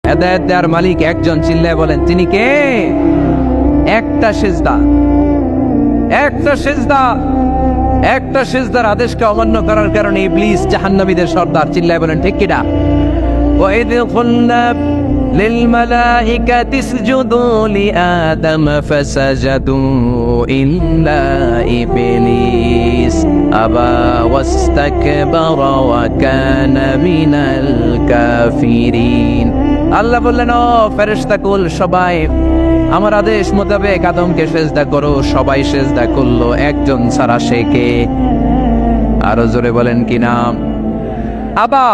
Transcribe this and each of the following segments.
হেদায়েত দেওয়ার মালিক একজন, চিল্লায় বলেন তিনি কে? একটা সিজদা, একটা সিজদা, একটা সিজদার আদেশকে অমান্য করার কারণে ইবলিস জাহান্নামীদের সর্দার, চিল্লায় বলেন ঠিক কিনা? وَإِذْ قُلْنَا لِلْمَلَائِكَةِ اسْجُدُوا لِآدَمَ فَسَجَدُوا إِلَّا إِبْلِيسَ أَبَى وَاسْتَكْبَرَ وَكَانَ مِنَ الْكَافِرِينَ। আল্লাহ বললেন, ও ফেরেশতাকুল সবাই আমার আদেশ মোতাবেক আদমকে সেজদা করো। সবাই সেজদা করলো, একজন ছাড়া, সে কে? আরো জোরে বলেন কি নাম? আবা,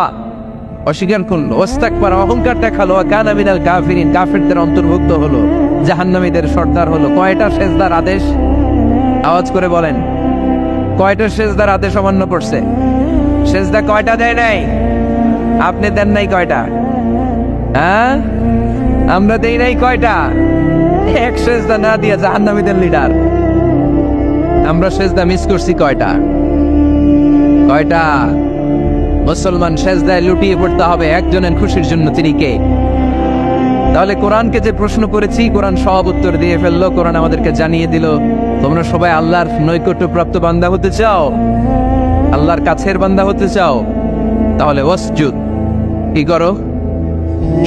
অস্বীকার করলো, ওয়াস্তাকবার, অহংকার দেখালো, কানা মিনাল কাফিরিন, কাফিরদের অন্তর্ভুক্ত হলো, জাহান্নামীদের সর্দার হলো। কয়টা সেজদার আদেশ? আওয়াজ করে বলেন, কয়টা সেজদার আদেশ অমান্য করছে? সেজদা কয়টা দেয় নাই? আপনি দেন নাই কয়টা? হ্যাঁ, আমরা দেই নাই কয়টা? এক সেজদা না দিয়া জাহান্নামীদের লিডার। আমরা সেজদা মিস করছি কয়টা? কয়টা? মুসলমান সেজদায় লুটিয়ে পড়তে হবে একজনের খুশির জন্য, তিনি কে? তাহলে কোরআনকে যে প্রশ্ন করেছি, কোরআন সব উত্তর দিয়ে ফেললো। কোরআন আমাদেরকে জানিয়ে দিল, তোমরা সবাই আল্লাহর নৈকট্যপ্রাপ্ত বান্দা হতে চাও, আল্লাহর কাছের বান্দা হতে চাও, তাহলে ওয়াসজুদ, কি করো?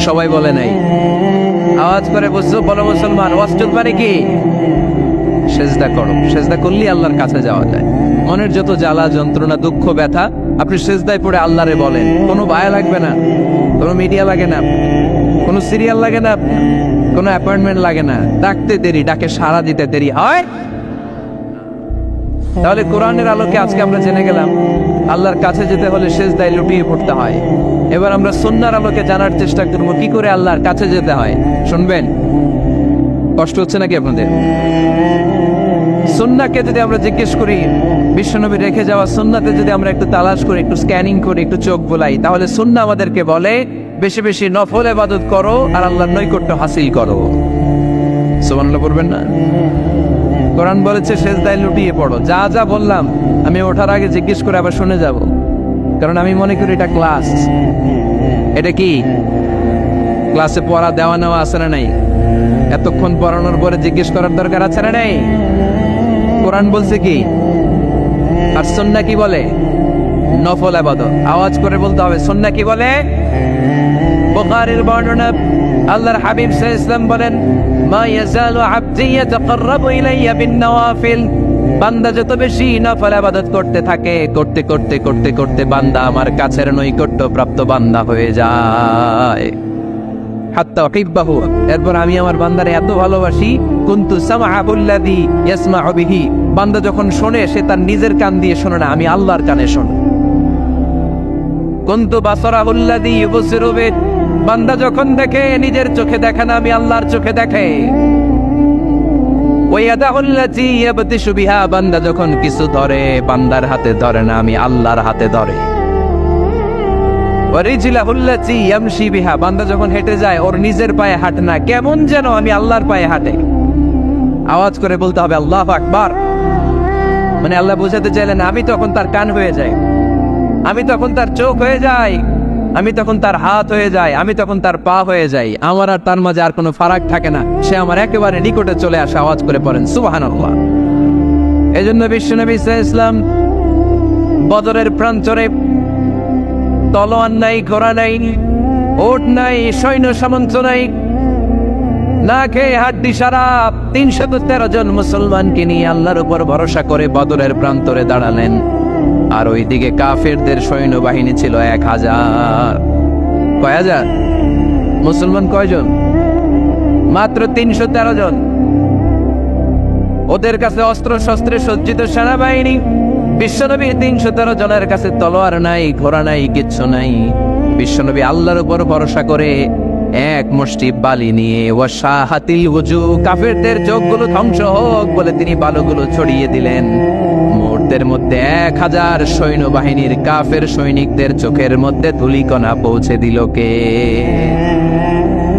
সবাই বলে নাই, আওয়াজ করে বুঝছো? বলো মুসলমান, ওয়াসজুদ মানে কি? সেজদা করো। সেজদা করলেই আল্লাহর কাছে যাওয়া যায়। মনের যত জ্বালা যন্ত্রণা দুঃখ ব্যথা আপনি সেজদায় পড়ে আল্লাহরে বলেন। কোনো বায়া লাগবে না, কোনো মিডিয়া লাগে না, কোনো সিরিয়াল লাগে না, কোনো অ্যাপয়েন্টমেন্ট লাগে না। ডাকতে দেরি, ডাকে সাড়া দিতে দেরি হয়। তাহলে কোরআনের আলোকে আজকে আমরা জেনে গেলাম আল্লাহর কাছে যেতে হলে সেজদায় লুটিয়ে পড়তে হয়। এবার আমরা সুন্নাহর আলোকে জানার চেষ্টা করব কি করে আল্লাহর কাছে যেতে হয়। শুনবেন? কষ্ট হচ্ছে নাকি আপনাদের? সুন্নাহকে যদি আমরা জিজ্ঞেস করি, বিশ্বনবী রেখে যাওয়া সুন্নাতে যদি আমরা একটু তালাশ করি, একটু স্ক্যানিং করি, একটু চোখ বোলাই, তাহলে সুন্নাহ আমাদেরকে বলে বেশি বেশি নফল ইবাদত করো আর আল্লাহর নৈকট্য হাসিল করো। সুবহানাল্লাহ পড়বেন না? কোরআন বলেছে সেজদায় লুটিয়ে পড়ো। যা যা বললাম আমি ওঠার আগে জিজ্ঞেস করে আবার শুনে যাব, কারণ আমি মনে করি এটা ক্লাস। এটা কি ক্লাসে পড়া দেওয়া নেওয়া আছে না নাই? এতক্ষণ পড়ানোর পরে জিজ্ঞেস করার দরকার আছে না নাই? কোরআন বলছে কি আর সুন্নাহ কি বলে? নফল ইবাদত। আওয়াজ করে বলতে হবে, সুন্নাহ কি বলে? বুখারীর বর্ণনা, আল্লাহর হাবিব সাল্লাল্লাহু আলাইহি ওয়াসাল্লাম বলেন, মা ইয়াজালু আবদি ইয়াতাকাররাবু ইলাইয়া বিন-নওয়াফিল, বান্দা যত বেশি নফল ইবাদত করতে থাকে, করতে করতে করতে করতে বান্দা আমার কাছের নৈকট্য প্রাপ্ত বান্দা হয়ে যায়। হাত্তা উহিব্বাহু, এরপর আমি আমার বান্দারে এত ভালোবাসি, কুনতু সামআহুল্লাযী ইয়াসমাউ বিহি, বান্দা যখন শোনে সে তার নিজের কান দিয়ে শোনে না, আমি আল্লাহর কানে শোনে। কুনতু বাসারাহুল্লাযী ইউবসিরু বিহি, বান্দা যখন দেখে নিজের চোখে দেখে না, আমি আল্লাহর চোখে দেখে। ওয়া ইয়াদাহুল্লাযী ইয়াবতিশু বিহা, বান্দা যখন কিছু ধরে বান্দার হাতে ধরে না, আমি আল্লাহর হাতে ধরে। ওয়া রিজলাহুল্লাযী ইয়ামশি বিহা, বান্দা যখন হেঁটে যায় ওর নিজের পায়ে হাঁটে না, কেমন যেন আমি আল্লাহর পায়ে হাঁটে। আওয়াজ করে বলতে হবে আল্লাহু আকবার। মানে আল্লাহ বোঝাতে চাইলেন আমি তখন তার কান হয়ে যাই, আমি তখন তার চোখ হয়ে যাই, আমি তখন তার হাত হয়ে যাই, আমি তখন তার পা হয়ে যাই। আমার আর তার মাঝে আর কোনো ফারাক থাকে না, সে আমার একেবারে নিকটে চলে আসে। আওয়াজ করে পড়েন সুবহানাল্লাহ। এজন্য বিশ্বনবী সাল্লাল্লাহু আলাইহি ওয়াসাল্লাম বদরের প্রান্তরে তলোয়ার নাই, ঘোড়া নাই, ওট নাই, সৈন্য সামন্ত নাই, না খেয়ে হাড্ডি সারা 313 জন মুসলমানকে নিয়ে আল্লাহর উপর ভরসা করে বদরের প্রান্তরে দাঁড়ালেন। আর ওইদিকে কাফেরদের সৈন্যবাহিনী ছিল 1000। কয় হাজার? মুসলমান কয়জন? মাত্র 313 জন। ওদের কাছে অস্ত্র শস্ত্রে সজ্জিত সেনাবাহিনী। বিশ্বনবী 313 জনের কাছে তলোয়ার নাই, ঘোড়া নাই, কিচ্ছু নাই। বিশ্বনবী আল্লাহর উপর ভরসা করে এক মুষ্টি বালি নিয়ে, ওয়াশাহাতিল ওযু, কাফেরদের চোখগুলো ধ্বংস হোক বলে তিনি বালুগুলো ছড়িয়ে দিলেন। মুহূর্তের মধ্যে 1000 সৈন্যবাহিনীর কাফের সৈনিকদের চোখের মধ্যে ধূলিকণা পৌঁছে দিল কে?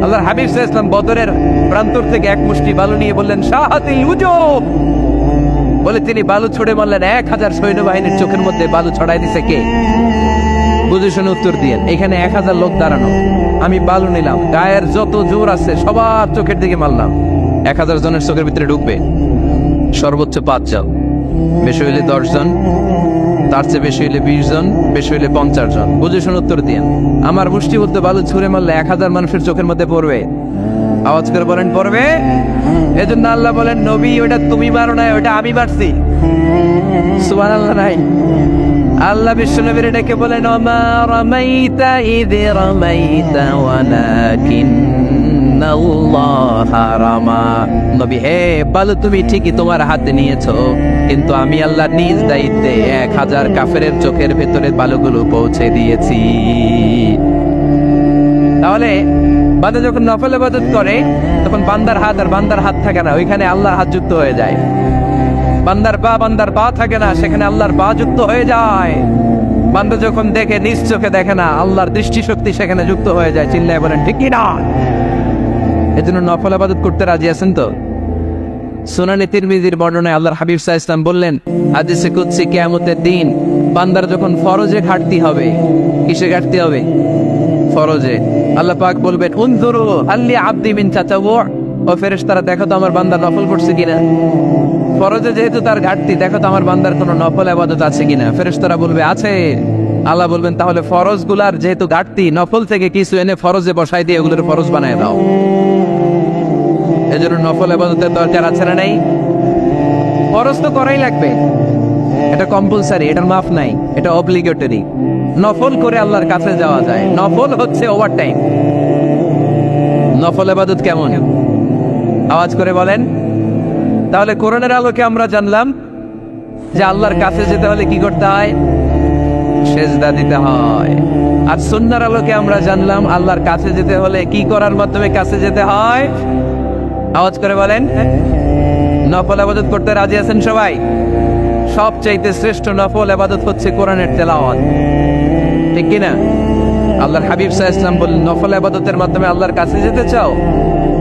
আল্লাহর হাবিব সাল্লাল্লাহু আলাইহি ওয়াসাল্লাম বদরের প্রান্তর থেকে এক মুষ্টি বালু নিয়ে বললেন শাহাতিল ওযু বলে তিনি বালু ছুড়ে মারলেন। 1000 সৈন্যবাহিনীর চোখের মধ্যে বালু ছড়াই দিছে কে? বুঝে শুনে উত্তর দিয়েন। এখানে 1000 লোক দাঁড়ানো, আমি বালু নিলাম, গায়ের যত জোর আছে সবার চোখের দিকে মারলাম। 1000 জনের চোখের ভিতরে ঢুকবে সর্বোচ্চ 5 জন, বেশি হইলে 10 জন, তার চেয়ে বেশি হইলে 20 জন, বেশি হইলে 50 জন। বুঝে শুনে উত্তর দিয়েন। আমার মুষ্টি বলতে বালু ছুঁড়ে মারলে 1000 মানুষের চোখের মধ্যে পড়বে? আওয়াজ করে বলেন পড়বে। এজন্য আল্লাহ বলেন, নবী ওটা তুমি মারো না, ওটা আমি মারছি। সুবহানাল্লাহ নাই? আল্লাহ বিশ্বনবীর ডেকে বলেন, ওমা রামাইতা ইয রামাইতা ওয়ালাকিন্নাল্লাহা রামা। নবী হে, বালু তুমি ঠিকই তোমার হাতে নিয়েছো, কিন্তু আমি আল্লাহ নিজ দায়িত্বে 1000 কাফেরের চোখের ভেতরে বালুগুলো পৌঁছে দিয়েছি। তাহলে বান্দা যখন নফল ইবাদত করে তখন বান্দার হাত আর বান্দার হাত থাকে না, ওইখানে আল্লাহর হাত যুক্ত হয়ে যায়। বান্দার পা থাকে না, সেখানে আল্লাহর পা যুক্ত হয়ে যায়। বান্দা যখন দেখে নিজ চোখে দেখে না, আল্লাহর দৃষ্টিশক্তি সেখানে যুক্ত হয়ে যায়। চিল্লায় বলেন ঠিক কি না? এজন্য নফল ইবাদত করতে রাজি আছেন তো? সুনানে তিরমিজির বর্ণনায় আল্লাহর হাবিব সাল্লাল্লাহু আলাইহি ওয়াসাল্লাম বললেন, হাদিসে কুদসি কিয়ামতের দিন বান্দার যখন ফরজে ঘাটতি হবে, কিসে ঘাটতি হবে? ফরজে। আল্লাহ পাক বলবেন, উনজুরু আল্লি আবদি মিন তাতাওয়ু, ও ফেরেশতারা দেখো তো আমার বান্দা নফল করছে কিনা। ফরজে যেহেতু তার ঘাটতি, দেখো তো আমার বান্দার কোনো নফল ইবাদত আছে কিনা। ফেরেশতারা বলবে আছে। আল্লাহ বলবেন, তাহলে ফরজ গুলার যেহেতু ঘাটতি, নফল থেকে কিছু এনে ফরজে বসাই দিয়ে ওগুলোর ফরজ বানায় দাও। এজন্য নফল ইবাদতের দরকার আছে না নাই? ফরজ তো করাই লাগবে, এটা কম্পালসারি, এটার মাফ নাই, এটা অব্লিগেটরি। নফল করে আল্লাহর কাছে যাওয়া যায়, নফল হচ্ছে ওভারটাইম। নফল ইবাদত কেমন? আওয়াজ করে বলেন। তাহলে কোরআনের আলোকে আমরা জানলাম যে আল্লাহর কাছে যেতে হলে কি করতে হয়? সেজদা দিতে হয়। আর সুন্নাহর আলোকে আমরা জানলাম আল্লাহর কাছে যেতে হলে কি করার মাধ্যমে কাছে যেতে হয়? আওয়াজ করে বলেন। নফল ইবাদত করতে রাজি আছেন সবাই? সবচাইতে শ্রেষ্ঠ নফল ইবাদত হচ্ছে কোরআনের তেলাওয়াত, ঠিক কি না? আল্লাহর হাবিব সাল্লাল্লাহু আলাইহি ওয়াসাল্লাম বলেন, নফল ইবাদতের মাধ্যমে আল্লাহর কাছে যেতে চাও,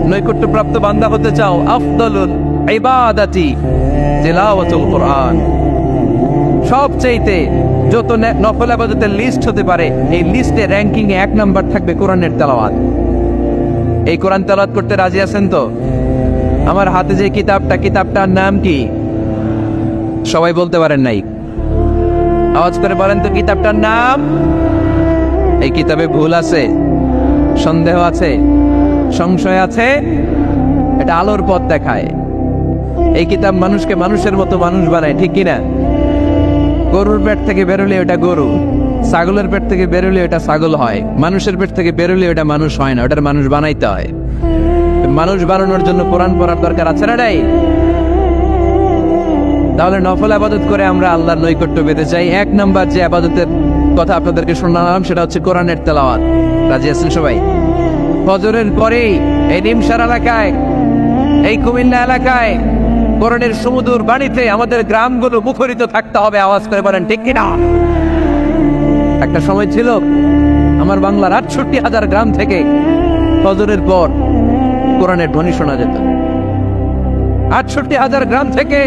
নৈকট্যপ্রাপ্ত বান্দা হতে চাও, আফদালুল ইবাদাতি তিলাওয়াতুল কোরআন। সবচাইতে যত নফল ইবাদতের লিস্ট হতে পারে, এই লিস্টে র‍্যাঙ্কিং এ 1 নাম্বার থাকবে কোরআনের তেলাওয়াত। এই কোরআন তেলাওয়াত করতে রাজি আছেন তো? আমার হাতে যে কিতাবটার নাম কি? সবাই বলতে পারেন নাই? আওয়াজ করে বলেন তো কিতাবটার নাম। এই কিতাবে ভুল আছে, সন্দেহ আছে, সংশয় আছে? এটা আলোর পথ দেখায়। এই কিতাব মানুষকে মানুষের মতো মানুষ বানায়, ঠিক কিনা? গরুর পেট থেকে বেরোলে ওটা গরু, ছাগলের পেট থেকে বেরোলে ওটা ছাগল হয়, মানুষের পেট থেকে বেরোলে ওটা মানুষ হয় না, ওটার মানুষ বানাইতে হয়। মানুষ বানানোর জন্য কোরআন পড়ার দরকার আছে না নাই? তাহলে নফল ইবাদত করে আমরা আল্লাহর নৈকট্য পেতে চাই। 1 নাম্বার যে ইবাদতের কথা আপনাদেরকে শোনালাম সেটা হচ্ছে কোরআনের তেলাওয়াত। রাজি আছেন সবাই? ফজরের পরেই এই নিমসার এলাকায়, এই কুমিল্লা এলাকায় কোরআনের সুমধুর বাণীতে আমাদের গ্রামগুলো মুখরিত থাকতে হবে। আওয়াজ করে বলেন ঠিক কিনা? একটা সময় ছিল আমার বাংলার 68,000 গ্রাম থেকে ফজরের পর কোরআনের ধ্বনি শোনা যেত। 68,000 গ্রাম থেকে,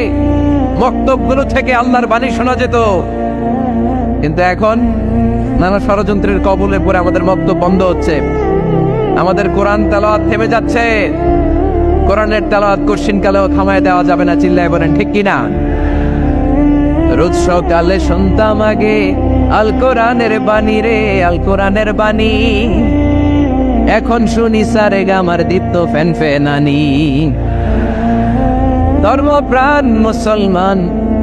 মক্তবগুলো থেকে আল্লাহর বাণী শোনা যেত। কিন্তু এখন নানা ষড়যন্ত্রের কবলে পড়ে আমাদের মক্তব বন্ধ হচ্ছে, আমাদের কোরআন তেলাওয়াত থেমে যাচ্ছে। কোরআনের তেলাওয়াত কশিনকালেও থামায় দেওয়া যাবে না। চিল্লায় বলেন ঠিক কিনা? রোজ সকালে শুনতাম আগে আল কোরআনের বাণী রে, আল কোরআনের বাণী। এখন শুনি সারে গামার দীপ্ত ফ্যান ফেনানি। ধর্মপ্রাণ মুসলমান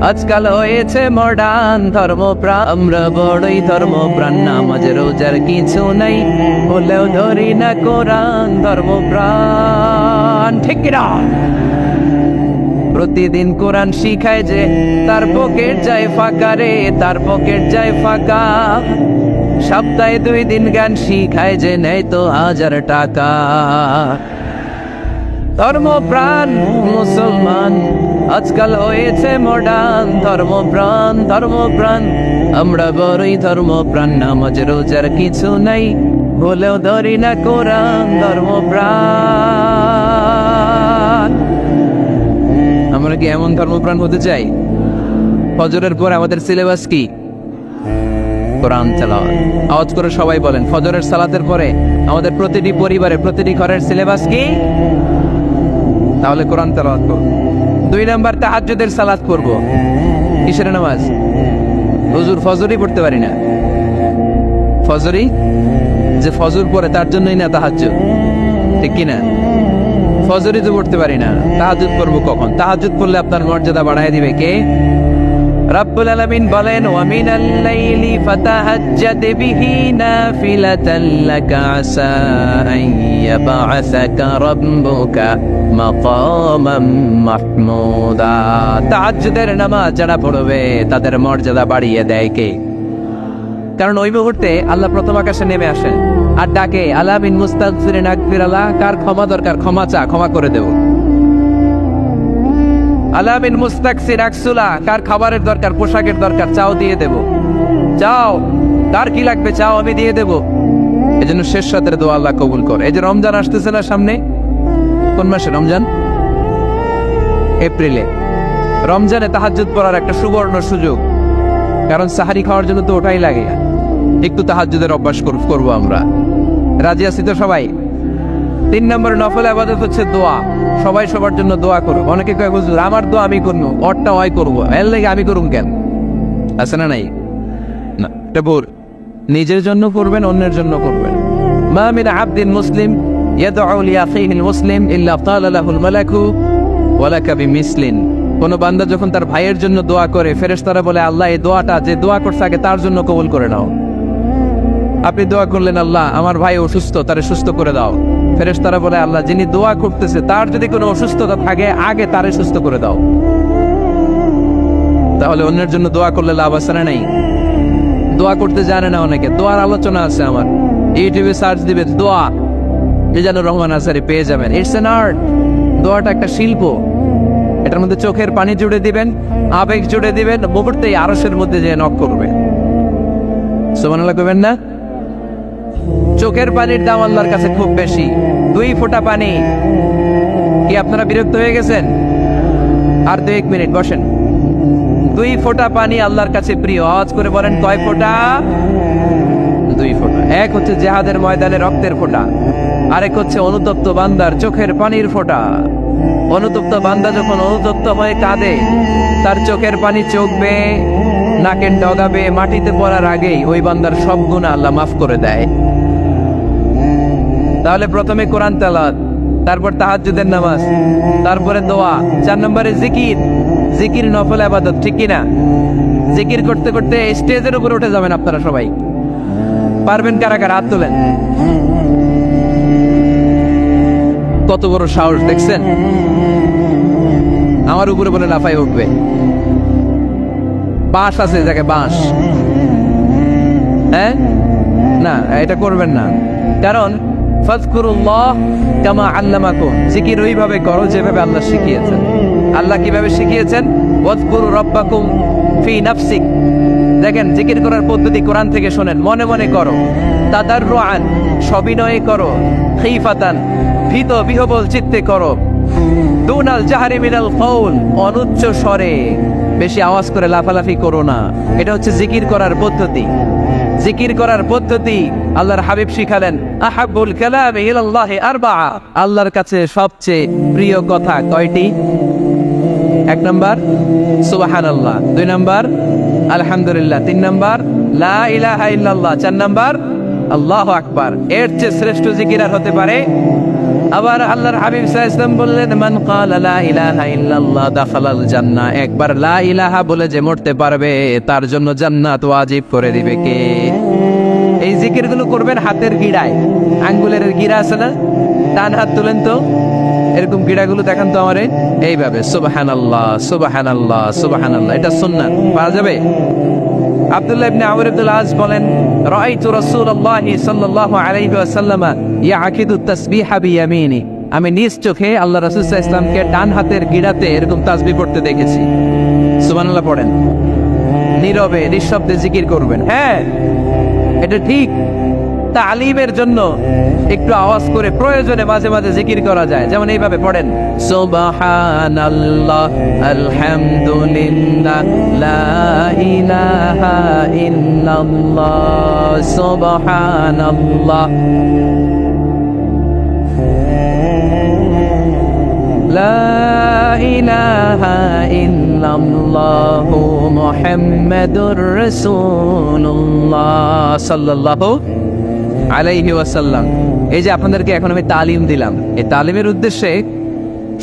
আজকাল হয়েছে মডার্ন, ধর্মপ্রাণ আমরা বড়ই ধর্মপ্রাণ। নামাজ রোজার কিছু নাই, বলেও ধরি না কোরআন। ধর্মপ্রাণ, ঠিক কিনা? প্রতিদিন কোরআন শিখায় যে তার পকেট যায় ফাঁকা রে, তার পকেট যায় ফাঁকা। সপ্তাহে 2 দিন গান শিখায় যে নেই তো 1000 টাকা। ধর্মপ্রাণ মুসলমান আজকাল হয়েছে মডার্ন, ধর্মপ্রাণ ধর্মপ্রাণ আমরা বড়ই ধর্মপ্রাণ। নামাজ রোজার কিছু নাই, বলেও ধরি না কোরআন। ধর্মপ্রাণ। আমরা কি এমন ধর্মপ্রাণ হতে চাই? ফজরের পর আমাদের সিলেবাস কি? কোরআন তেলাওয়াত। আওয়াজ করে সবাই বলেন, ফজরের সালাতের পরে আমাদের প্রতিটি পরিবারে প্রতিটি ঘরের সিলেবাস কি? তাহলে কোরআন তেলাওয়াত করব। 2 নাম্বার তাহাজ্জুদের সালাত পড়ব। কিসের নামাজ? হুজুর ফজরই পড়তে পারি না। ফজরই যে ফজর পড়ে তার জন্যই না তাহাজ্জুদ, ঠিক কিনা? ফজরই তো পড়তে পারি না, তাহাজ্জুদ পড়বো কখন? তাহাজ্জুদ পড়লে আপনার মর্যাদা বাড়ায় দিবে কে? রব্বুল আলামিন বলেন, ওয়া মিনাল লাইলি ফাতাহাজ্জাদ বিহি নাফিলাতান লাকা আসা আন ইয়াবআসাকা রাব্বুকা মাকামান মাহমুদা। তাহাজ্জুদের নামাজ যারা পড়বে তাদের মর্যাদা বাড়িয়ে দেয় কে? কারণ ওই মুহূর্তে আল্লাহ প্রথম আকাশে নেমে আসেন আর ডাকে, আলা মিন মুস্তাগফিরিন আগফিরাল্লাহ, কার ক্ষমা দরকার ক্ষমা চা, ক্ষমা করে দেব। আলা মিন মুস্তাকসির আকসুলা, কার খাবারের দরকার পোশাকের দরকার চাও দিয়ে দেব। চাও, কার কি লাগবে চাও আমি দিয়ে দেব। এজন্য শেষ রাতের দোয়া আল্লাহ কবুল করে। এই যে রমজান আসতেছে না সামনে, কোন মাসে রমজান? এপ্রিলে। রমজানে তাহাজ্জুদ পড়ার একটা সুবর্ণ সুযোগ, কারণ সাহারি খাওয়ার জন্য তো ওটাই লাগে। একটু তাহাজ্জুদের অভ্যাস করবো আমরা। রাজি আছি তো সবাই? 3 নম্বর নফল ইবাদত হচ্ছে দোয়া। সবাই সবার জন্য দোয়া করো। অনেকে কয় হুজুর আমার দোয়া আমি করবো, ওরটা ওই করবো, এর লাগে আমি করুম কেন? আছে না নাই? না, এটা ভুল। নিজের জন্য করবেন, অন্যের জন্য করবেন। মা মিন আবদিন মুসলিম ইয়াদউ লিআখিহিল মুসলিম ইল্লা ক্বালা লাহুল মালাকু ওয়া লাকা বিমিসলিন। কোন বান্দা যখন তার ভাইয়ের জন্য দোয়া করে, ফেরেশতারা বলে, আল্লাহ এই দোয়াটা যে দোয়া করছে আগে তার জন্য কবুল করে নাও। আপনি দোয়া করলেন, আল্লাহ আমার ভাই অসুস্থ, তারে সুস্থ করে দাও। ফেরেশতারা বলে, আল্লাহ যিনি দোয়া করতেছে তার যদি কোনো অসুস্থতা থাকে আগে তারে সুস্থ করে দাও। তাহলে অন্যের জন্য দোয়া করলে লাভ আছে না নাই? দোয়া করতে জানে না অনেকে। দোয়ার আলোচনা আছে আমার, ইউটিউবে সার্চ দিবে দোয়া, মিজানুর রহমান আসারি পেয়ে যাবেন। It's an art. দোয়াটা একটা শিল্প। এটার মধ্যে চোখের পানি জুড়ে দিবেন, আবেগ জুড়ে দিবেন, মুহূর্তেই আরশের মধ্যে যে নক করবে। সুবহানাল্লাহ কইবেন না? চোখের পানির দাম আল্লাহর কাছে খুব বেশি। 2 ফোঁটা পানি। কি আপনারা বিরক্ত হয়ে গেছেন? আর 2-1 মিনিট বসেন। 2 ফোঁটা পানি আল্লাহর কাছে প্রিয়। আওয়াজ করে বলেন, কয় ফোঁটা? 2 ফোঁটা। এক হচ্ছে জিহাদের ময়দানে রক্তের ফোঁটা, আরেক হচ্ছে অনুতপ্ত বান্দার চোখের পানির ফোঁটা। অনুতপ্ত বান্দা যখন অনুতপ্ত হয়ে কাঁদে, তার চোখের পানি চোখ বেয়ে নাকের ডগা বেয়ে মাটিতে পড়ার আগেই ওই বান্দার সব গুনাহ আল্লাহ মাফ করে দেয়। তাহলে প্রথমে কোরআন তেলাওয়াত, তারপর তাহাজ্জুদের নামাজ, তারপরে দোয়া, 4 নম্বরে জিকির। জিকির নফল ইবাদত, ঠিক কি না? জিকির করতে করতে স্টেজের উপরে উঠে যাবেন আপনারা সবাই। পারবেন কারা কারা? হাত তোলেন। কত বড় সাহস দেখছেন? আমার উপরে বলে লাফাই উঠবে। বাঁশ আছে জায়গায়, বাঁশ। হ্যাঁ, না এটা করবেন না। কারণ ফাযকুরুল্লাহ কামা আল্লামাকুম, জিকির ওইভাবে করো যেভাবে আল্লাহ শিখিয়েছেন। আল্লাহ কিভাবে শিখিয়েছেন? ওয়াযকুরু রাব্বাকুম ফি নাফসিক। দেখেন জিকির করার পদ্ধতি কোরআন থেকে শোনেন। মনে মনে করো, তাদাররুআন সবিনয়ে করো, খিফাতান ভীত বিহবল চিত্তে করো, দুনাল জাহরি মিনাল কওল অনুচ্চ স্বরে, বেশি আওয়াজ করে লাফালাফি করো না। এটা হচ্ছে জিকির করার পদ্ধতি। জিকির করার পদ্ধতি আল্লাহর হাবিব শিখালেন, আহাব্বুল কালামি ইলাল্লাহি আরবাআ, আল্লাহর কাছে সবচেয়ে প্রিয় কথা কয়টি? 1 নাম্বার সুবহানাল্লাহ, 2 নাম্বার আলহামদুলিল্লাহ, 3 নাম্বার লা ইলাহা ইল্লাল্লাহ, 4 নাম্বার আল্লাহু আকবার। এর চেয়ে শ্রেষ্ঠ জিকির আর হতে পারে? আবার আল্লাহর হাবিব সাল্লাল্লাহু আলাইহি ওয়াসাল্লাম বললেন, মান ক্বালা লা ইলাহা ইল্লাল্লাহ দাখালাল জান্নাহ। একবার লা ইলাহা বলে যে মরতে পারবে তার জন্য জান্নাত ওয়াজিব করে দিবে কে? এই জিকিরগুলো করবেন হাতের গিড়ায়, আঙ্গুলের গিড়া আছে না? ডান হাত তুলেন তো, এরকম গিড়াগুলো দেখান তো আমারে, এইভাবে সুবহানাল্লাহ সুবহানাল্লাহ সুবহানাল্লাহ। এটা সুন্নাত, পাওয়া যাবে? আব্দুল্লাহ ইবনে আমর ইবনুল আস বলেন, রাআইতু রাসূলুল্লাহি সাল্লাল্লাহু আলাইহি ওয়াসাল্লাম ইয়াকিদু তাসবিহা বিয়ামিনি, আমি নিজ চোখে আল্লাহ রাসূল সাল্লাল্লাহু আলাইহি ওয়াসাল্লামকে ডান হাতের গিড়াতে এরকম তাসবিহ পড়তে দেখেছি। সুবহানাল্লাহ পড়েন। নীরবে নিঃশব্দে জিকির করবেন। হ্যাঁ, এটা ঠিক। তালিমের জন্য একটু আওয়াজ করে প্রয়োজনে মাঝে মাঝে জিকির করা যায়। যেমন এইভাবে পড়েন, সুবহানাল্লাহ, আলহামদুলিল্লাহ, লা ইলাহা ইল্লাল্লাহ, সুবহানাল্লাহ, লা ইলাহা ইল্লাল্লাহ, মুহাম্মাদুর রাসূলুল্লাহ সাল্লাল্লাহু আলাইহি ওয়াসাল্লাম। এই যে আপনাদেরকে এখন আমি তালিম দিলাম, এই তালিমের উদ্দেশ্যে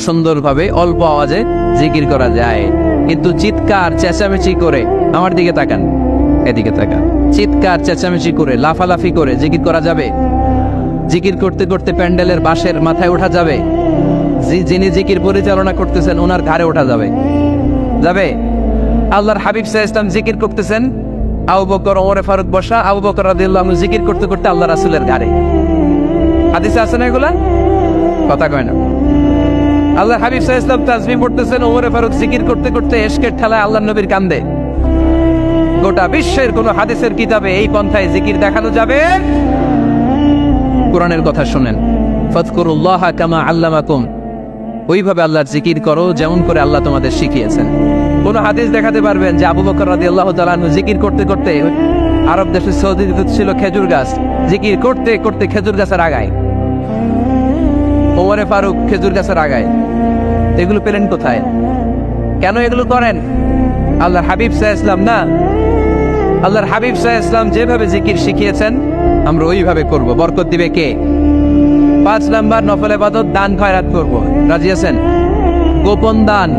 সুন্দরভাবে অল্প আওয়াজে জিকির করা যায়, কিন্তু চিৎকার চেঁচামেচি করে, আমার দিকে তাকান, এদিকে তাকান, চিৎকার চেঁচামেচি করে লাফালাফি করে জিকির করা যাবে? জিকির করতে করতে প্যান্ডেলের বাঁশের মাথায় ওঠা যাবে? যিনি জিকির পরিচালনা করতেছেন ওনার ঘাড়ে ওঠা যাবে? যাবে? আল্লাহর হাবিব সাল্লাল্লাহু আলাইহি ওয়াসাল্লাম জিকির করতেছেন, আবু বকর ওমর ফারুক বসা, আবু বকর রাদিয়াল্লাহু আনহু জিকির করতে করতে আল্লাহ রাসূলের ঘাড়ে। হাদিসে আছে না এগুলা? কথা কয় না। আল্লাহর হাবিব সাল্লাল্লাহু আলাইহি ওয়াসাল্লাম তাসবিহ পড়তেছেন, ওমর ফারুক জিকির করতে করতে ইশকের ঠেলায় আল্লাহর নবীর কান্দে। গোটা বিশ্বের কোন হাদিসের কিতাবে এই পন্থায় জিকির দেখানো যাবে? কোরআনের কথা শুনেন, ফাযকুরুল্লাহা কামা আল্লামাকুম, ওইভাবে আল্লাহর জিকির করো যেমন করে আল্লাহ তোমাদের শিখিয়েছেন। কোন হাদিস দেখাতে পারবেন যে আবু বকর রাদিয়াল্লাহু তাআলা আনহু জিকির করতে করতে, আরব দেশে সৌদিতে ছিল খেজুর গাছ, জিকির করতে করতে খেজুর গাছের আগায়, ওমরে ফারুক খেজুর গাছের আগায়, এগুলো পেলেন কোথায়? কেন এগুলো করেন? আল্লাহর হাবিব সাল্লাল্লাহু আলাইহি ওয়াসাল্লাম না, আল্লাহর হাবিব সাল্লাল্লাহু আলাইহি ওয়াসাল্লাম যেভাবে জিকির শিখিয়েছেন আমরা ওইভাবে করব। বরকত দিবে কে? 5 নাম্বার, নফল ইবাদত, দান খয়রাত করব। রাজি আছেন? গোপন দান,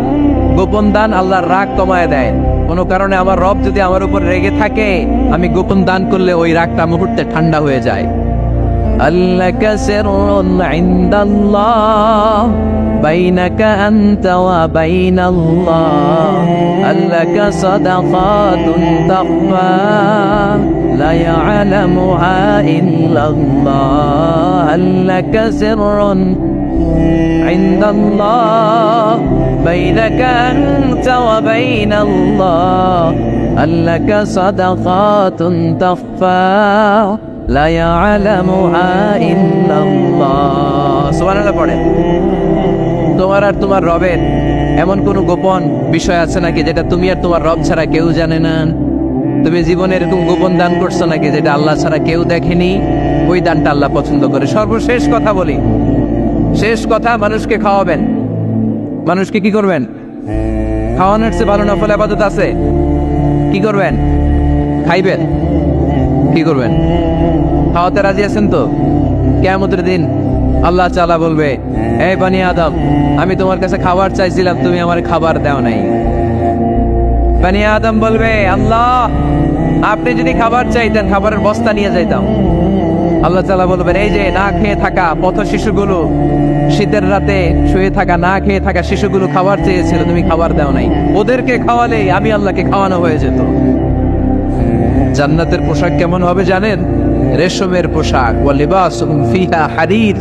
গোপন দান আল্লাহর রাগ কমায় দেয়। কোন কারণে আমার রব যদি আমার উপর রেগে থাকে, আমি গোপন দান করলে ওই রাগটা মুহূর্তে ঠান্ডা হয়ে যায়। আল্লাকা সিররুন ইনদাল্লাহ বাইনাকা আনতা ওয়া বাইনাল্লাহ, আল্লাকা সাদাকাতুন তাখফা লা ইয়ালামুহা ইল্লাল্লাহ, আল্লাকা সিররুন ইনদাল্লাহ বাইনাকা আনতা ওয়া বাইনাল্লাহ, আল্লাকা সাদাকাতুন তাখফা লা ইয়ালামুহা ইল্লাল্লাহ। সুবহানাল্লাহ পড়ে। তোমার আর তোমার রবের এমন কোন গোপন বিষয় আছে নাকি যেটা তুমি আর তোমার রব ছাড়া কেউ জানে না? তুমি জীবনে এরকম গোপন দান করছো নাকি যেটা আল্লাহ ছাড়া কেউ দেখেনি? ওই দানটা আল্লাহ পছন্দ করে। সর্বশেষ কথা বলি, শেষ কথা, মানুষকে খাওয়াবেন। মানুষকে কি করবেন? খাওয়ানোর চেয়ে ভালো নফল ইবাদত আছে? কি করবেন? খাইবেন। কি করবেন? খাওয়াতে রাজি আছেন তো? কিয়ামতের দিন আল্লাহ তাআলা বলবে, এই বনি আদম, আমি তোমার কাছে খাবার চাইছিলাম, তুমি আমার খাবার দাও নাই। বনি আদম বলবে, আল্লাহ আপনি যদি খাবার চাইতেন খাবারের বস্তা নিয়ে যাইতাম। আল্লাহ তাআলা বলবেন, এই যে না খেয়ে থাকা পথ শিশুগুলো, শীতের রাতে শুয়ে থাকা না খেয়ে থাকা শিশুগুলো খাবার চেয়েছিল, তুমি খাবার দাও নাই, ওদেরকে খাওয়ালেই আমি আল্লাহকে খাওয়ানো হয়ে যেত। জান্নাতের পোশাক কেমন হবে জানেন? রেশমের পোশাক। ওয়ালিবাসুহুম ফিহা হারির,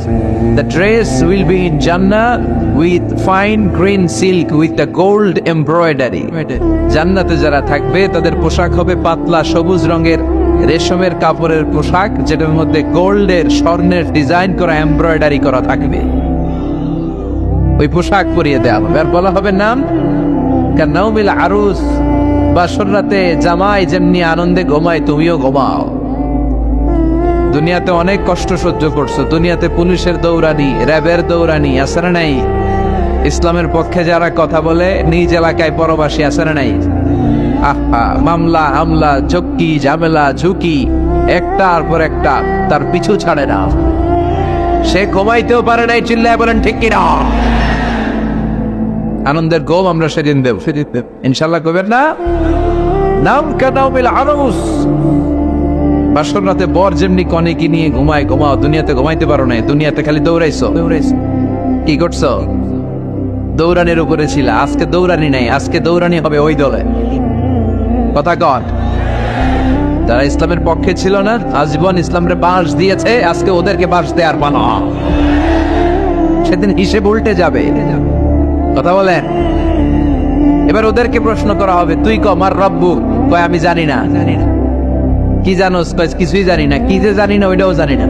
the dress will be in Jannah with fine green silk with a gold embroidery. জান্নাতে যারা থাকবে তাদের পোশাক হবে পাতলা সবুজ রঙের রেশমের কাপড়ের পোশাক, যেটার মধ্যে গোল্ডের, স্বর্ণের ডিজাইন করা, এমব্রয়ডারি করা থাকবে। ওই পোশাক পরিয়ে দেওয়া হবে আর বলা হবে নাম কান্নাউমিল আরুস, বাসর রাতে জামাই যেমনি আনন্দে ঘুমায় তুমিও ঘুমাও। দুনিয়াতে অনেক কষ্ট সহ্য করছো, দুনিয়াতে পুলিশের দৌড়ানি, র্যাবের দৌড়ানি, আছে না নাই? ইসলামের পক্ষে যারা কথা বলে নিজ এলাকায় পরবাসী, আছে না নাই? আহা, মামলা হামলা, ঝক্কি ঝামেলা ঝুঁকি একটার পর একটা, তার পিছু ছাড়ে না। সে ঘুমাইতেও পারে নাই, চিল্লায় বলেন ঠিক কিনা? আনন্দের ঘুম আমরা সেদিন দেব, ইনশাল্লাহ। কবেন না? নাম কানাউমিল আরুস, বাসর রাতে বর যেমনি কনেকি নিয়ে ঘুমায়, ঘুমাও। দুনিয়াতে ঘুমাইতে পারো না, দুনিয়াতে খালি দৌড়াইছো। কি করছো? দৌড়ানির উপরে ছিল। আজকে দৌড়ানি নাই, আজকে দৌড়ানি হবে ওই দলে। কথা কর, যারা ইসলামের পক্ষে ছিল না, আজীবন ইসলামের বাঁশ দিয়েছে, আজকে ওদেরকে বাঁশ দেওয়ার পালা। সেদিন হিসেব উল্টে যাবে। কথা বলেন। এবার ওদেরকে প্রশ্ন করা হবে, তুই ক মার রব্বু? কয় আমি জানি না। কি জানোস? কয় কিছুই জানি না। কি যে জানি না ওইটাও জানি না।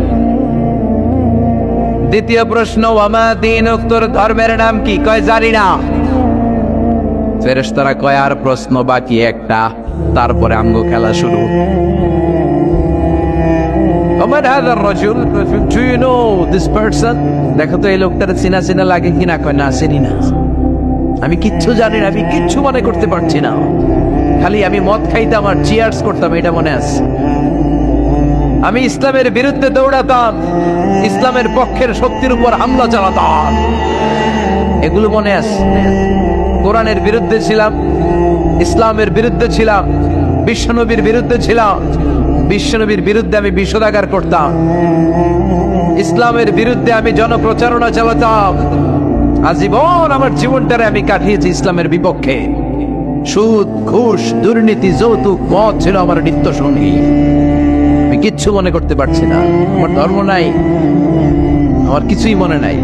দ্বিতীয় প্রশ্ন, ওয়ামা দীনুক, তোর ধর্মের নাম কি? কয় জানি না। ফেরেশতারা কয় আর প্রশ্ন বাকি একটা, তারপরে আমগো খেলা শুরু। ওমান হাযার রাজুল, do you know this person? দেখো তো এই লোকটার চিনা চিনা লাগে কিনা। কয় না, চিনি না, আমি কিচ্ছু জানি না, আমি কিচ্ছু মনে করতে পারছি না। খালি আমি মদ খাইতাম আর চিয়ার্স করতাম, এটা মনে আছে। আমি ইসলামের বিরুদ্ধে দৌড়াতাম, ইসলামের পক্ষের শক্তির উপর হামলা চালাতাম, এগুলো মনে আছে। কোরআনের বিরুদ্ধে ছিলাম, ইসলামের বিরুদ্ধে ছিলাম, বিশ্বনবীর বিরুদ্ধে ছিলাম, বিশ্বনবীর বিরুদ্ধে আমি বিষোদাগার করতাম, ইসলামের বিরুদ্ধে আমি জনপ্রচারণা চালাতাম। আজীবন আমার জীবনটারে আমি কাটিয়েছি ইসলামের বিপক্ষে। সুদ, ঘুষ, দুর্নীতি, যৌতুক, মদ ছিল আমার নিত্য সঙ্গী। আমি কিচ্ছু মনে করতে পারছি না, আমার ধর্ম নাই, আমার কিছুই মনে নাই।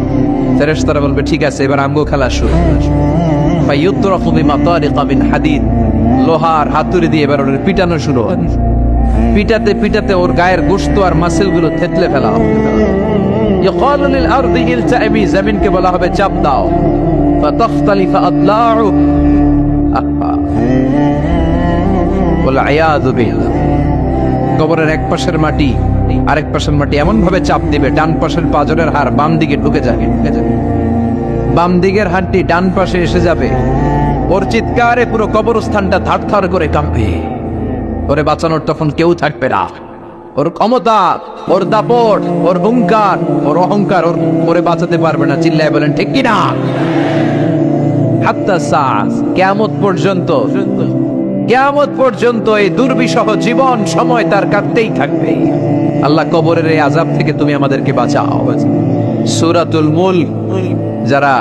ফেরেশতারা বলবে ঠিক আছে, এবার আমগো খেলা শুরু। ফায়ুতরাফু বিমাতারিকা মিন হাদিদ, লোহার হাতুড়ি দিয়ে এবার ওর পিটানো শুরু। পিটাতে পিটাতে ওর গায়ের গোশত আর মাসেল গুলো থেতলে ফেলা হবে। ইকালু লিল আরদি ইলতাইবি, জমিনকে বলা হবে চাপ দাও। ফাতাখতালিফা আদলাউ, ওয়াল আয়াযু বিল্লাহ। কবরের এক পাশের মাটি আরেক পাশের মাটি এমন ভাবে চাপ দিবে, ডান পাশের পাঁজরের হাড় বাম দিকে ঢুকে যাবে, বাম দিকের হাড়টি ডান পাশে এসে যাবে। ওর চিৎকারে পুরো কবরস্থানটা থারথার করে কাঁপবে। ওরে বাঁচানোর তখন কেউ থাকবে না। ওর ক্ষমতা, ওর দাপট, ওর হুঙ্কার, ওর অহংকার ওরে বাঁচাতে পারবে না। চিল্লায় বলেন ঠিক কিনা? হাত্তা সাআস, কিয়ামত পর্যন্ত, কিয়ামত পর্যন্ত এই দুর্বিষহ জীবন সময় তার কাটতেই থাকবে। আল্লাহ কবরের এই আযাব থেকে তুমি আমাদেরকে বাঁচাও। সূরাতুল মুলক যারা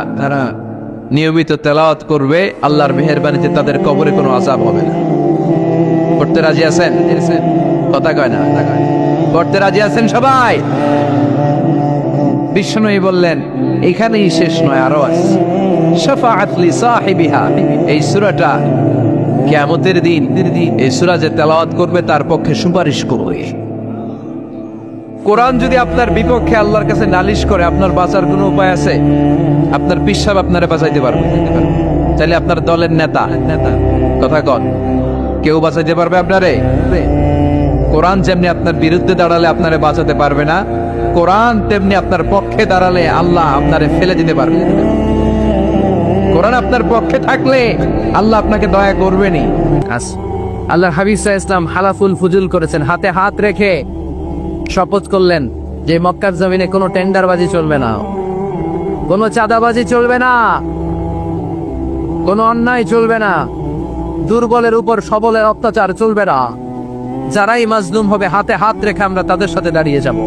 নিয়মিত তেলাওয়াত করবে, আল্লাহর মেহেরবানিতে তাদের কবরে কোনো আযাব হবে না। পড়তে রাজি আছেন? কথা কয় না, পড়তে রাজি আছেন সবাই? বিষ্ণুই বললেন এখানেই শেষ নয়, আরো আছে। শাফাআত লি সাহিবিহা, এই সূরাটা কিয়ামতের দিন এই সূরা যে তেলাওয়াত করবে তার পক্ষে সুপারিশ করবে। কোরআন যদি আপনার বিপক্ষে আল্লাহর কাছে নালিশ করে, আপনার বাঁচার কোনো উপায় আছে? আপনার পীর সাহেব আপনারে বাঁচাইতে পারবে? তাহলে আপনার দলের নেতা কথা কন, কেউ বাঁচাইতে পারবে আপনারে? কোরআন যেমনি আপনার বিরুদ্ধে দাঁড়ালে আপনারে বাঁচাতে পারবে না, কোরআন তেমনি আপনার পক্ষে দাঁড়ালে আল্লাহ আপনারে ফেলে দিতে পারবে। কোরআন আপনার পক্ষে থাকলে আল্লাহ আপনাকে দয়া করবেনি। আল্লাহর হাবিব সাল্লাল্লাহু আলাইহি ওয়াসাল্লাম হালাফুল ফুজুল করেছেন, হাতে হাত রেখে শপথ করলেন যে মক্কার জমিনে কোনো টেন্ডারবাজি চলবে না, কোনো চাঁদাবাজি চলবে না, কোনো অন্যায় চলবে না, দুর্বলের উপর সবলের অত্যাচার চলবে না। যারাই মাজলুম হবে হাতে হাত রেখে আমরা তাদের সাথে দাঁড়িয়ে যাব।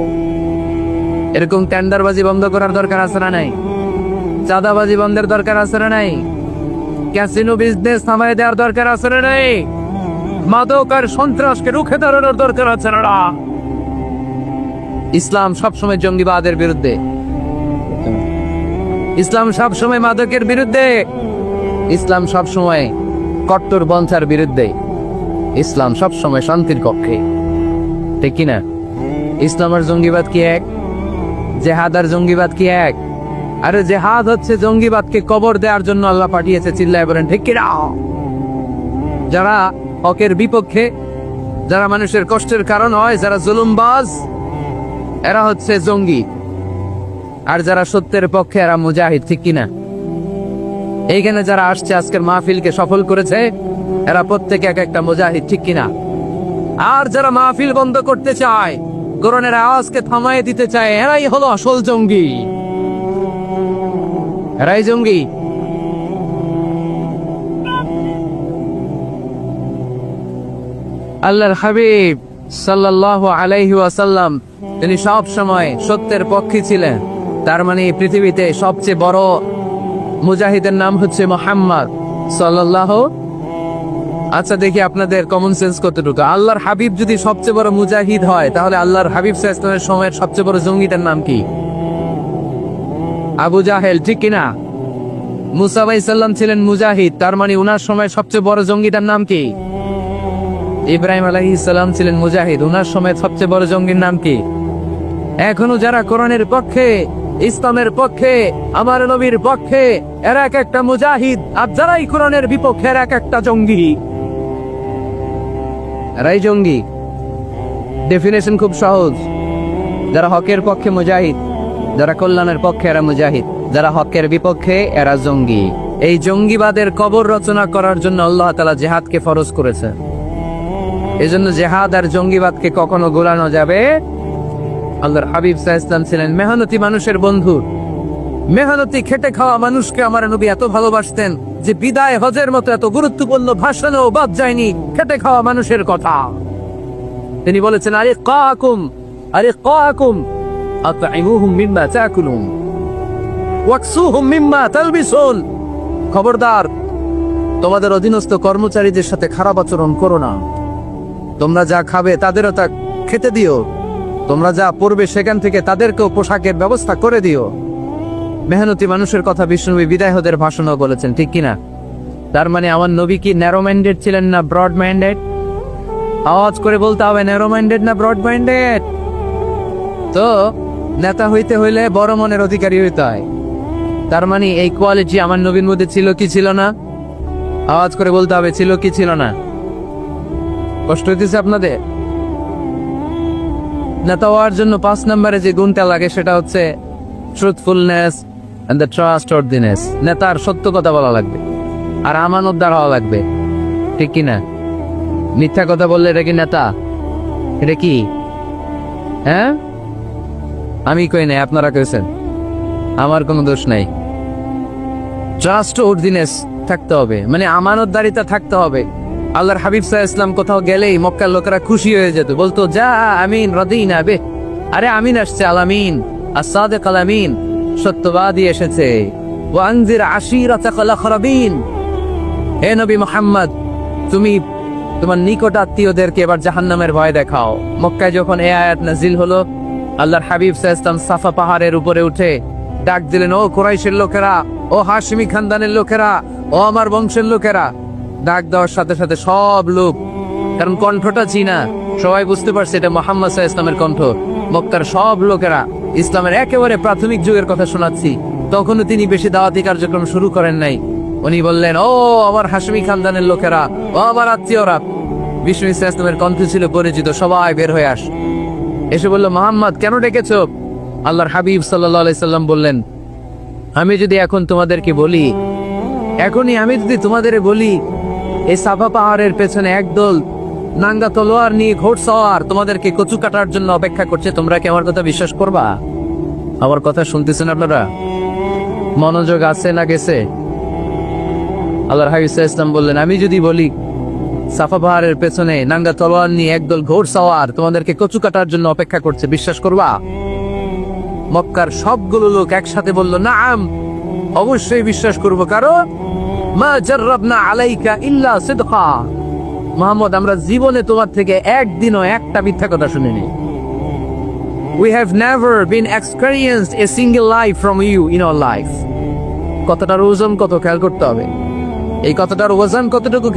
এরকম টেন্ডারবাজি বন্ধ করার দরকার আছে না নাই? চাঁদাবাজি বন্ধের দরকার আছে না নাই? ক্যাসিনো বিজনেস থামায় দেওয়ার দরকার আছে না নাই? মাদক আর সন্ত্রাসকে রুখে দাঁড়ানোর দরকার আছে না? ইসলাম সবসময় জঙ্গিবাদের বিরুদ্ধে, ইসলাম সবসময় মাদকের বিরুদ্ধে, ইসলাম সবসময় কট্টরপন্থার বিরুদ্ধে, ইসলাম সবসময় শান্তির পক্ষে, ঠিক কিনা? ইসলাম আর জঙ্গিবাদ কি এক? জেহাদ আর জঙ্গিবাদ কি এক? আরে জেহাদ হচ্ছে জঙ্গিবাদকে কবর দেওয়ার জন্য আল্লাহ পাঠিয়েছে। চিল্লায় বলেন ঠিক কিনা? যারা হকের বিপক্ষে, যারা মানুষের কষ্টের কারণ হয়, যারা জুলুমবাজ, এরা হচ্ছে জঙ্গি। আর যারা সত্যের পক্ষে এরা মুজাহিদ, ঠিক কিনা? এইখানে যারা আসছে আজকের মাহফিলকে সফল করেছে, এরা প্রত্যেকে এক একটা মুজাহিদ, ঠিক কিনা? আর যারা মাহফিল বন্ধ করতে চায়, কোরআনের আওয়াজকে থামায় দিতে চায়, এরাই হলো আসল জঙ্গি, এরাই জঙ্গি। আল্লাহর হাবিব সাল্লাল্লাহু আলাইহি ওয়াসাল্লাম তিনি সব সময় সত্যের পক্ষে ছিলেন। তার মানে পৃথিবীতে সবচেয়ে বড় মুজাহিদের নাম হচ্ছে মুহাম্মদ সাল্লাল্লাহু। আচ্ছা দেখি আপনাদের কমন সেন্স কতটুকু। আল্লাহর হাবিব যদি সবচেয়ে বড় মুজাহিদ হয়, তাহলে আল্লাহর হাবিব সাল্লাল্লাহু আলাইহি ওয়াসাল্লামের সময়ের সবচেয়ে বড় জঙ্গিটার নাম কি? আবু জাহেল, ঠিক কিনা? মুসা আলাইহিস সালাম ছিলেন মুজাহিদ, তার মানে উনার সময় সবচেয়ে বড় জঙ্গিটার নাম কি? ইব্রাহিম আলাইহিস সালাম ছিলেন মুজাহিদ, ওনার সময় সবচেয়ে বড় জঙ্গির নাম কি? এখনো যারা কোরআনের পক্ষে, ইসলামের পক্ষে, আমার নবীর পক্ষে, এরা এক একটা মুজাহিদ, আর যারাই কোরআনের বিপক্ষে এরা এক একটা জঙ্গি। এরাই জঙ্গি। ডেফিনেশন খুব সহজ। যারা হকের পক্ষে মুজাহিদ, যারা কল্যাণের পক্ষে এরা মুজাহিদ, যারা হকের বিপক্ষে এরা জঙ্গি। এই জঙ্গিবাদের কবর রচনা করার জন্য আল্লাহ তাআলা জিহাদকে ফরজ করেছে। এজন্য জিহাদ আর জঙ্গিবাদকে কখনো গোলানো যাবে। আল্লাহর হাবিব সাল্লাল্লাহু আলাইহি ওয়াসাল্লাম ছিলেন মেহনতি মানুষের বন্ধু। মেহনতি খেটে খাওয়া মানুষকে আমার নবী এত ভালোবাসতেন যে বিদায় হজের মতো এত গুরুত্বপূর্ণ ভাষণেও বাদ যায়নি খেটে খাওয়া মানুষের কথা। তিনি বলেছেন, আরে কাকুম আতঈমুহুম মিম্মা তাকুলুন ওয়াকসুহুম মিম্মা তালবিসুন। খবরদার, তোমাদের অধীনস্থ কর্মচারীদের সাথে খারাপ আচরণ করো না। তোমরা যা খাবে তাদেরও তা খেতে দিও, তোমরা যা পড়বে সেখান থেকে তাদেরকেও পোশাকের ব্যবস্থা করে দিও। মেহনতি মানুষের কথা বিষ্ণুনবী বিদায় হজের ভাষণও বলেছেন, ঠিক কিনা? তার মানে আমার নবী কি ন্যারো মাইন্ডেড ছিলেন না ব্রড মাইন্ডেড? আওয়াজ করে বলতে হবে, ন্যারো মাইন্ডেড না ব্রড মাইন্ডেড? তো নেতা হইতে হইলে বড় মনের অধিকারী হইতে হয়। তার মানে এই কোয়ালিটি আমার নবীর মধ্যে ছিল কি ছিল না? আওয়াজ করে বলতে হবে, ছিল কি ছিল না? কষ্ট হইতেছে আপনাদের? নেতা হওয়ার জন্য 5 নম্বরে যে গুণটা লাগে সেটা হচ্ছে ট্রুথফুলনেস এন্ড দ্য ট্রাস্টওয়ার্দিনেস। নেতার সত্য কথা বলা লাগবে আর আমানতদার হওয়া লাগবে, ঠিক কিনা? মিথ্যা কথা বললে এটা কি নেতা? এটা কি? হ্যাঁ, আমি কই নাই, আপনারা কইছেন, আমার কোনো দোষ নাই। ট্রাস্টওয়ার্দিনেস থাকতে হবে, মানে আমানতদারিতা থাকতে হবে। আল্লাহর হাবিব সাল্লাল্লাহু আলাইহি ওয়াসাল্লাম কোথাও গেলেই মক্কার লোকেরা খুশি হয়ে যেত, বলতো যা আমিন রাদিনা বে, আরে আমিন আসছে, আলামিন as-সাদিক আল-আমিন, সত্যবাদী এসেছে। ওয়া আনজির আশীরাতাকাল আখরাবিন, হে নবী মুহাম্মদ, তুমি তোমার নিকট আত্মীয়দেরকে এবার জাহান্নামের ভয় দেখাও। মক্কায় যখন এই আয়াত নাজিল হলো, আল্লাহর হাবিব সাল্লাল্লাহু আলাইহি ওয়াসাল্লাম সাফা পাহাড়ের উপরে উঠে ডাক দিলেন, ও কুরাইশের লোকেরা, ও হাশিমি খানদানের লোকেরা, ও আমার বংশের লোকেরা। ডাক দেওয়ার সাথে সাথে সব লোক, কারণ কণ্ঠটা চিনা, সবাই বুঝতে পারছে এটা মুহাম্মদ সাল্লাল্লাহু আলাইহি ওয়াসাল্লামের কণ্ঠ। মক্কার সব লোকেরা, ইসলামের একেবারে প্রাথমিক যুগের কথা শোনাচ্ছি, তখনও তিনি বেশি দাওয়াতি কার্যক্রম শুরু করেন নাই। উনি বললেন, ও আমার হাশমি খানদানের লোকেরা, ও আমার আত্মীয়রা। বিষ্ণু সাল্লাল্লাহু আলাইহি ওয়াসাল্লামের কণ্ঠ ছিল পরিচিত, সবাই বের হয়ে আস। এসে বলল, মুহাম্মদ কেন ডেকেছ? আল্লাহর হাবিব সাল্লাল্লাহু আলাইহি সাল্লাম বললেন, আমি যদি এখন তোমাদেরকে বলি, এখনই আমি যদি তোমাদের বলি এই সাফা পাহাড়ের পেছনে একদল নাঙ্গা তলোয়ার নিয়ে ঘোড়সওয়ার তোমাদেরকে কচু কাটার জন্য অপেক্ষা করছে, তোমরা কি আমার কথা বিশ্বাস করবা? আমার কথা শুনতেছেন আপনারা? মনোযোগ আছে না গেছে? আল্লাহর হাবিব সাল্লাল্লাহু আলাইহি ওয়াসাল্লাম বললেন, আমি যদি বলি সাফা পাহাড়ের পেছনে নাঙ্গা তলোয়ার নিয়ে একদল ঘোড়সওয়ার তোমাদেরকে কচু কাটার জন্য অপেক্ষা করছে, বিশ্বাস করবা? মক্কার সবগুলো লোক একসাথে বলল, নাআম, অবশ্যই বিশ্বাস করব, কারণ মা জাররাবনা আলাইকা ইল্লা সিদকা, মুহাম্মদ আমরা জীবনে তোমার থেকে একদিনও একটা মিথ্যা কথা শুনিনি। We have never been experienced a single lie from you in our life. কথাটার ওজন কত খেয়াল করতে হবে, এই কথাটার ওজন কতটুকু